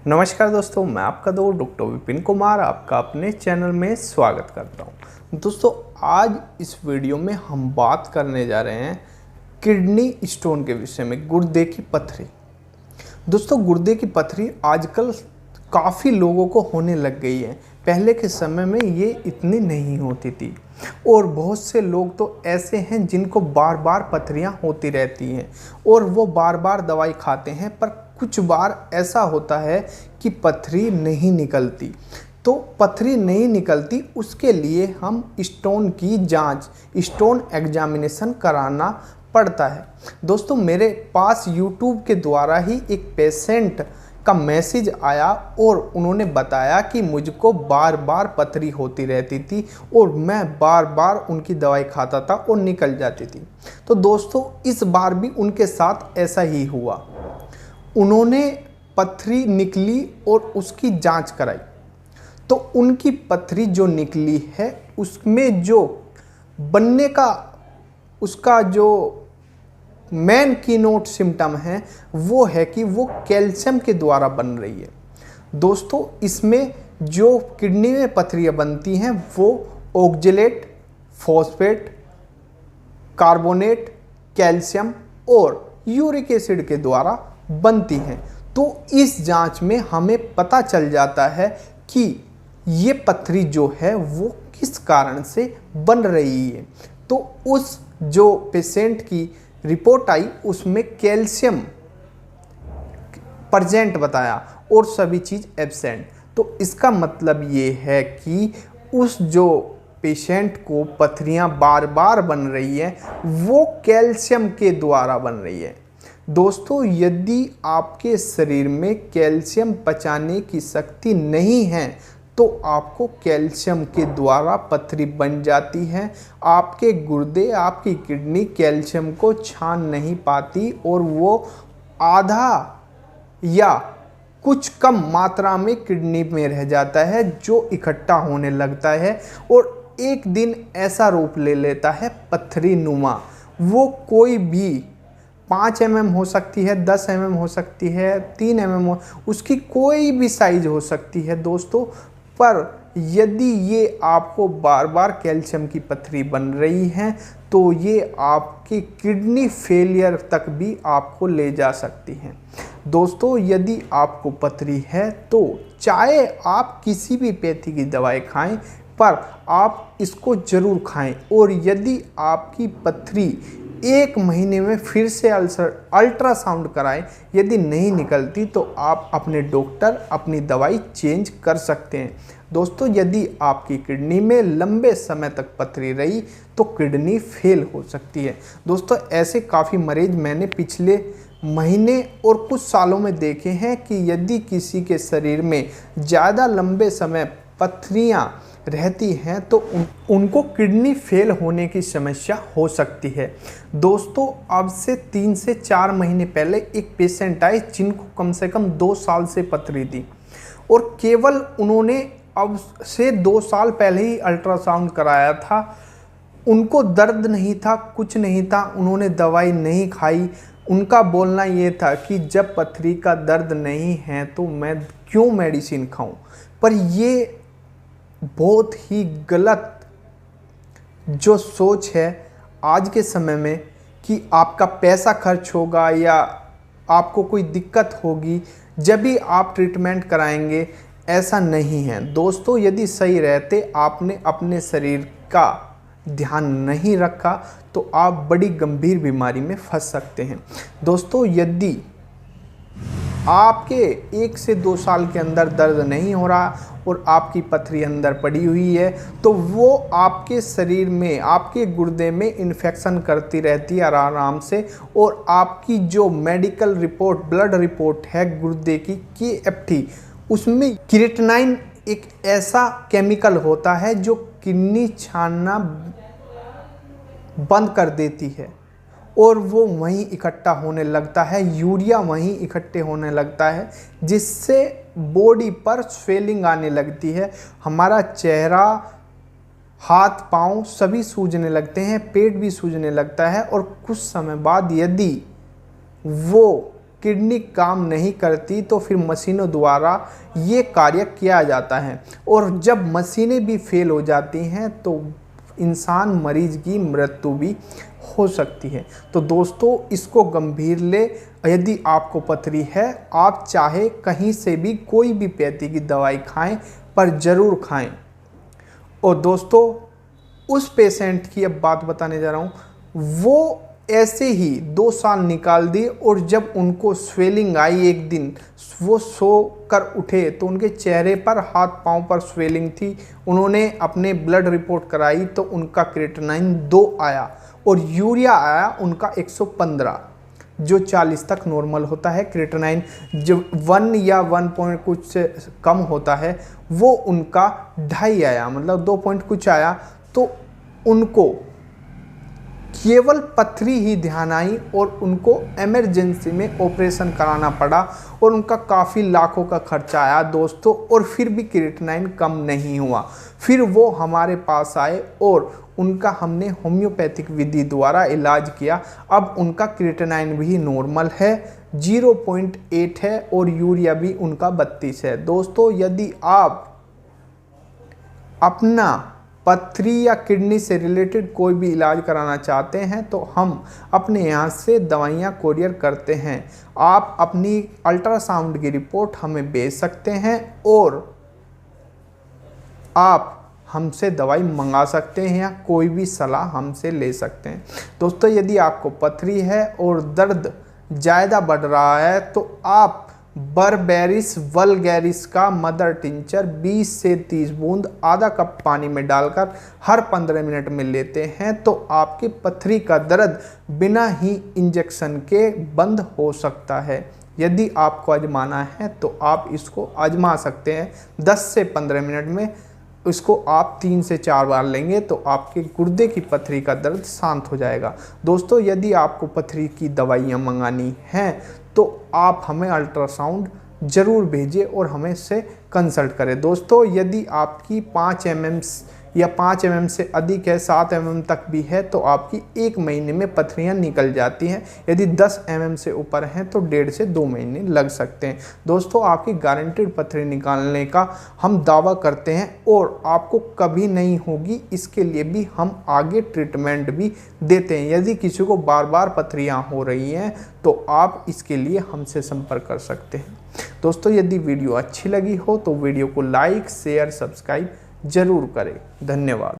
नमस्कार दोस्तों, मैं आपका दोस्त डॉक्टर विपिन कुमार आपका अपने चैनल में स्वागत करता हूं। दोस्तों, आज इस वीडियो में हम बात करने जा रहे हैं किडनी स्टोन के विषय में, गुर्दे की पथरी। दोस्तों, गुर्दे की पथरी आजकल काफ़ी लोगों को होने लग गई है। पहले के समय में ये इतनी नहीं होती थी और बहुत से लोग तो ऐसे हैं जिनको बार बार पथरियाँ होती रहती हैं और वो बार बार दवाई खाते हैं, पर कुछ बार ऐसा होता है कि पथरी नहीं निकलती। तो पथरी नहीं निकलती, उसके लिए हम स्टोन की जांच, स्टोन एग्जामिनेशन कराना पड़ता है। दोस्तों, मेरे पास YouTube के द्वारा ही एक पेशेंट का मैसेज आया और उन्होंने बताया कि मुझको बार बार पथरी होती रहती थी और मैं बार बार उनकी दवाई खाता था और निकल जाती थी। तो दोस्तों, इस बार भी उनके साथ ऐसा ही हुआ। उन्होंने पथरी निकली और उसकी जांच कराई, तो उनकी पथरी जो निकली है उसमें जो बनने का उसका जो मेन कीनोट सिम्टम है वो है कि वो कैल्शियम के द्वारा बन रही है। दोस्तों, इसमें जो किडनी में पथरियाँ बनती हैं वो ऑक्जेलेट, फॉस्फेट, कार्बोनेट, कैल्शियम और यूरिक एसिड के द्वारा बनती हैं। तो इस जांच में हमें पता चल जाता है कि ये पथरी जो है वो किस कारण से बन रही है। तो उस जो पेशेंट की रिपोर्ट आई उसमें कैल्शियम प्रेजेंट बताया और सभी चीज़ एब्सेंट। तो इसका मतलब ये है कि उस जो पेशेंट को पथरियाँ बार बार बन रही है वो कैल्शियम के द्वारा बन रही है। दोस्तों, यदि आपके शरीर में कैल्शियम पचाने की शक्ति नहीं है तो आपको कैल्शियम के द्वारा पथरी बन जाती है। आपके गुर्दे, आपकी किडनी कैल्शियम को छान नहीं पाती और वो आधा या कुछ कम मात्रा में किडनी में रह जाता है जो इकट्ठा होने लगता है और एक दिन ऐसा रूप ले लेता है पथरी नुमा। वो कोई भी 5 mm हो सकती है, 10 mm हो सकती है, 3 mm हो, उसकी कोई भी साइज हो सकती है दोस्तों। पर यदि ये आपको बार बार कैल्शियम की पथरी बन रही है तो ये आपकी किडनी फेलियर तक भी आपको ले जा सकती है। दोस्तों, यदि आपको पथरी है तो चाहे आप किसी भी पैथी की दवाई खाएं, पर आप इसको ज़रूर खाएं। और यदि आपकी पथरी 1 महीने में फिर से अल्ट्रासाउंड कराएं, यदि नहीं निकलती तो आप अपने डॉक्टर अपनी दवाई चेंज कर सकते हैं। दोस्तों, यदि आपकी किडनी में लंबे समय तक पथरी रही तो किडनी फेल हो सकती है। दोस्तों, ऐसे काफ़ी मरीज मैंने पिछले महीने और कुछ सालों में देखे हैं कि यदि किसी के शरीर में ज़्यादा लंबे समय पथरियाँ रहती हैं तो उनको किडनी फेल होने की समस्या हो सकती है। दोस्तों, अब से 3 से 4 महीने पहले एक पेशेंट आए जिनको कम से कम 2 साल से पथरी थी और केवल उन्होंने अब से 2 साल पहले ही अल्ट्रासाउंड कराया था। उनको दर्द नहीं था, कुछ नहीं था, उन्होंने दवाई नहीं खाई। उनका बोलना ये था कि जब पथरी का दर्द नहीं है तो मैं क्यों मेडिसिन खाऊं। पर ये बहुत ही गलत जो सोच है आज के समय में कि आपका पैसा खर्च होगा या आपको कोई दिक्कत होगी जब भी आप ट्रीटमेंट कराएंगे, ऐसा नहीं है। दोस्तों, यदि सही रहते आपने अपने शरीर का ध्यान नहीं रखा तो आप बड़ी गंभीर बीमारी में फंस सकते हैं। दोस्तों, यदि आपके 1 से 2 साल के अंदर दर्द नहीं हो रहा और आपकी पथरी अंदर पड़ी हुई है तो वो आपके शरीर में, आपके गुर्दे में इन्फेक्शन करती रहती है आराम से। और आपकी जो मेडिकल रिपोर्ट, ब्लड रिपोर्ट है गुर्दे की KFT, उसमें क्रिएटिनिन एक ऐसा केमिकल होता है जो किडनी छानना बंद कर देती है और वो वहीं इकट्ठा होने लगता है, यूरिया वहीं इकट्ठे होने लगता है, जिससे बॉडी पर स्वेलिंग आने लगती है। हमारा चेहरा, हाथ पांव सभी सूजने लगते हैं, पेट भी सूजने लगता है और कुछ समय बाद यदि वो किडनी काम नहीं करती तो फिर मशीनों द्वारा ये कार्य किया जाता है, और जब मशीनें भी फेल हो जाती हैं तो इंसान मरीज की मृत्यु भी हो सकती है। तो दोस्तों इसको गंभीर ले। यदि आपको पथरी है, आप चाहे कहीं से भी कोई भी पैथी की दवाई खाएं, पर ज़रूर खाएं। और दोस्तों उस पेशेंट की अब बात बताने जा रहा हूँ, वो ऐसे ही 2 साल निकाल दिए, और जब उनको स्वेलिंग आई एक दिन, वो सो कर उठे तो उनके चेहरे पर, हाथ पांव पर स्वेलिंग थी। उन्होंने अपने ब्लड रिपोर्ट कराई तो उनका क्रिएटिनिन 2 आया और यूरिया आया उनका 115, जो 40 तक नॉर्मल होता है। क्रिएटिनिन जो 1 या 1 पॉइंट कुछ से कम होता है, वो उनका 2.5 आया, मतलब 2 पॉइंट कुछ आया। तो उनको केवल पथरी ही ध्यान आई और उनको इमरजेंसी में ऑपरेशन कराना पड़ा, और उनका काफ़ी लाखों का खर्चा आया दोस्तों, और फिर भी क्रिएटिनिन कम नहीं हुआ। फिर वो हमारे पास आए और उनका हमने होम्योपैथिक विधि द्वारा इलाज किया। अब उनका क्रिएटिनिन भी नॉर्मल है, 0.8 है, और यूरिया भी उनका 32 है। दोस्तों यदि आप अपना पथरी या किडनी से रिलेटेड कोई भी इलाज कराना चाहते हैं तो हम अपने यहाँ से दवाइयाँ कोरियर करते हैं। आप अपनी अल्ट्रासाउंड की रिपोर्ट हमें भेज सकते हैं, और आप हमसे दवाई मंगा सकते हैं या कोई भी सलाह हमसे ले सकते हैं। दोस्तों यदि आपको पथरी है और दर्द ज़्यादा बढ़ रहा है तो आप बर्बेरिस वल्गैरिस का मदर टिंचर 20 से 30 बूंद आधा कप पानी में डालकर हर 15 मिनट में लेते हैं तो आपकी पथरी का दर्द बिना ही इंजेक्शन के बंद हो सकता है। यदि आपको आजमाना है तो आप इसको आजमा सकते हैं। 10 से 15 मिनट में इसको आप 3 से 4 बार लेंगे तो आपके गुर्दे की पथरी का दर्द शांत हो जाएगा। दोस्तों यदि आपको पथरी की दवाइयाँ मंगानी हैं तो आप हमें अल्ट्रासाउंड ज़रूर भेजें और हमें से कंसल्ट करें। दोस्तों यदि आपकी 5 mm या 5 mm से अधिक है, 7 mm तक भी है, तो आपकी 1 महीने में पथरियाँ निकल जाती हैं। यदि 10 mm से ऊपर हैं तो 1.5 से 2 महीने लग सकते हैं। दोस्तों आपकी गारंटेड पथरी निकालने का हम दावा करते हैं और आपको कभी नहीं होगी, इसके लिए भी हम आगे ट्रीटमेंट भी देते हैं। यदि किसी को बार बार पथरियाँ हो रही हैं तो आप इसके लिए हमसे संपर्क कर सकते हैं। दोस्तों यदि वीडियो अच्छी लगी हो तो वीडियो को लाइक, शेयर, सब्सक्राइब ज़रूर करें। धन्यवाद।